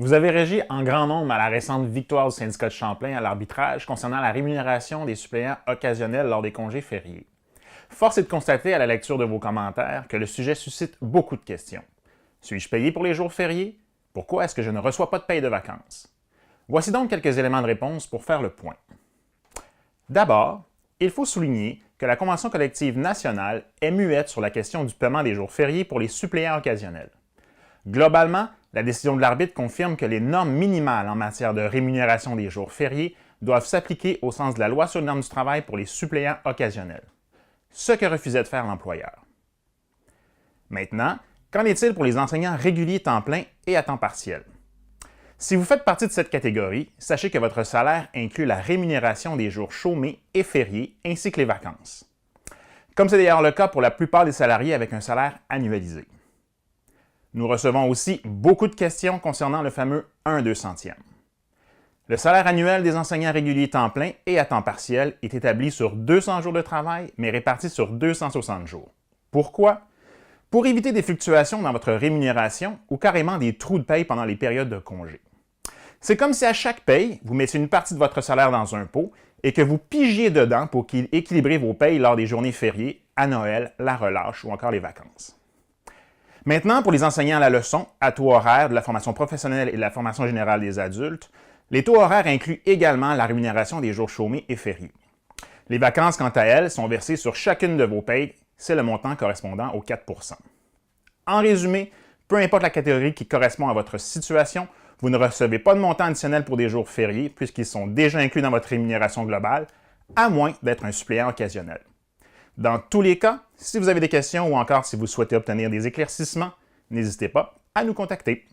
Vous avez réagi en grand nombre à la récente victoire du syndicat de Champlain à l'arbitrage concernant la rémunération des suppléants occasionnels lors des congés fériés. Force est de constater à la lecture de vos commentaires que le sujet suscite beaucoup de questions. Suis-je payé pour les jours fériés? Pourquoi est-ce que je ne reçois pas de paye de vacances? Voici donc quelques éléments de réponse pour faire le point. D'abord, il faut souligner que la Convention collective nationale est muette sur la question du paiement des jours fériés pour les suppléants occasionnels. Globalement, la décision de l'arbitre confirme que les normes minimales en matière de rémunération des jours fériés doivent s'appliquer au sens de la Loi sur les normes du travail pour les suppléants occasionnels, ce que refusait de faire l'employeur. Maintenant, qu'en est-il pour les enseignants réguliers temps plein et à temps partiel? Si vous faites partie de cette catégorie, sachez que votre salaire inclut la rémunération des jours chômés et fériés ainsi que les vacances. Comme c'est d'ailleurs le cas pour la plupart des salariés avec un salaire annualisé. Nous recevons aussi beaucoup de questions concernant le fameux 1/200e. Le salaire annuel des enseignants réguliers temps plein et à temps partiel est établi sur 200 jours de travail, mais réparti sur 260 jours. Pourquoi? Pour éviter des fluctuations dans votre rémunération ou carrément des trous de paye pendant les périodes de congé. C'est comme si à chaque paye, vous mettiez une partie de votre salaire dans un pot et que vous pigiez dedans pour équilibrer vos payes lors des journées fériées, à Noël, la relâche ou encore les vacances. Maintenant, pour les enseignants à la leçon, à taux horaire de la formation professionnelle et de la formation générale des adultes, les taux horaires incluent également la rémunération des jours chômés et fériés. Les vacances, quant à elles, sont versées sur chacune de vos payes, c'est le montant correspondant aux 4 %. En résumé, peu importe la catégorie qui correspond à votre situation, vous ne recevez pas de montant additionnel pour des jours fériés puisqu'ils sont déjà inclus dans votre rémunération globale, à moins d'être un suppléant occasionnel. Dans tous les cas, si vous avez des questions ou encore si vous souhaitez obtenir des éclaircissements, n'hésitez pas à nous contacter.